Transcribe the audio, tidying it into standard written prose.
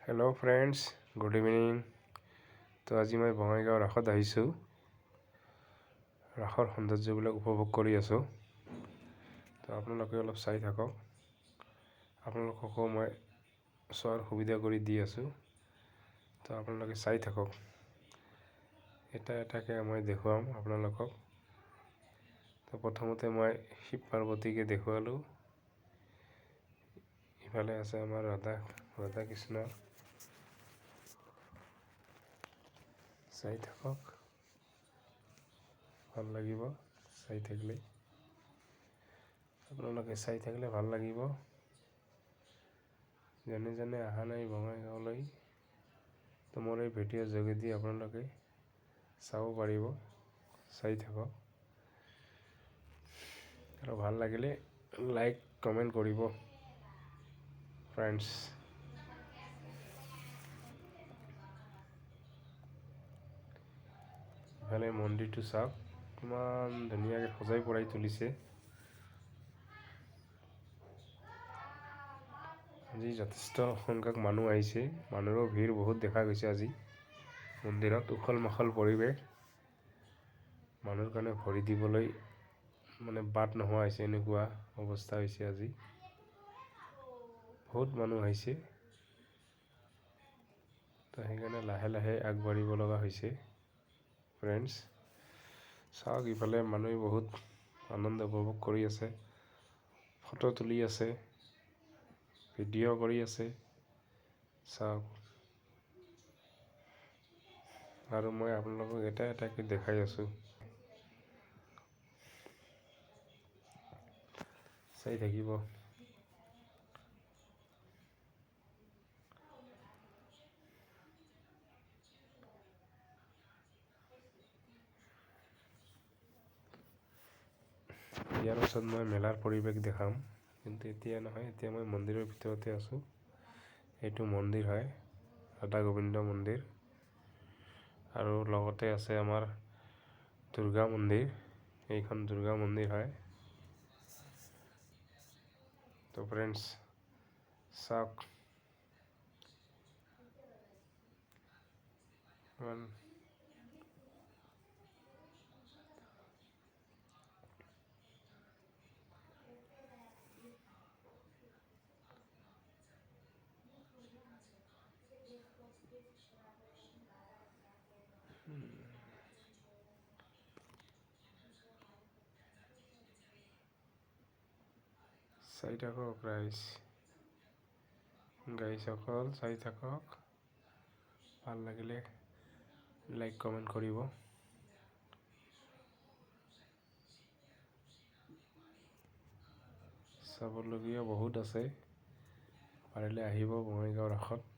Hello' friends, good evening. তো আজি মই বঙাইগাঁও ৰাসত আহিছোঁ। ৰাসৰ সৌন্দৰ্যবিলাক উপভোগ কৰি আছোঁ। তো আপোনালোকে অলপ চাই থাকক। আপোনালোককো মই চোৱাৰ সুবিধা কৰি দি আছোঁ। তো আপোনালোকে চাই থাকক। এটা এটাকৈ মই দেখুৱাম আপোনালোকক। তো প্ৰথমতে মই শিৱ পাৰ্বতীকে দেখুৱালোঁ। ইফালে আছে আমাৰ ৰাধা কৃষ্ণ। চাই থাকক, ভাল লাগিব চাই থাকিলে। আপোনালোকে চাই থাকিলে ভাল লাগিব। যেনে যেনে অহা নাই বঙাইগাঁৱলৈ, তো মোৰ এই ভিডিঅ'ৰ যোগেদি আপোনালোকে চাব পাৰিব। চাই থাকক আৰু ভাল লাগিলে লাইক কমেণ্ট কৰিব ফ্ৰেণ্ডছ। ইফালে মন্দিৰটো চাওক, কিমান ধুনীয়াকৈ সজাই পৰাই তুলিছে। আজি যথেষ্ট সংখ্যক মানুহ আহিছে। মানুহৰো ভিৰ বহুত দেখা গৈছে আজি মন্দিৰত। উখল মাখল পৰিৱেশ, মানুহৰ কাৰণে ভৰি দিবলৈ বাট নোহোৱা হৈছে, এনেকুৱা অৱস্থা হৈছে। আজি বহুত মানুহ আহিছে, তো সেইকাৰণে লাহে লাহে আগবাঢ়িব লগা হৈছে ফ্ৰেণ্ডছ। চাওক, ইফালে মানুহে বহুত আনন্দ উপভোগ কৰি আছে, ফটো তুলি আছে, ভিডিঅ' কৰি আছে। চাওক, আৰু মই আপোনালোকক এটা এটাকৈ দেখাই আছোঁ। চাই থাকিব। ইয়াৰ পাছত মই মেলাৰ পৰিৱেশ দেখাম, কিন্তু এতিয়া নহয়। এতিয়া মই মন্দিৰৰ ভিতৰতে আছোঁ। এইটো মন্দিৰ হয়, ৰাধা গোবিন্দ মন্দিৰ, আৰু লগতে আছে আমাৰ দুৰ্গা মন্দিৰ। এইখন দুৰ্গা মন্দিৰ হয়। তো ফ্ৰেণ্ডছ চাওক, চাই থাকক গাইসকল, চাই থাকক। ভাল লাগিলে লাইক কমেণ্ট কৰিব। চাবলগীয়া বহুত আছে, পাৰিলে আহিব বঙাইগাঁও ৰাসত।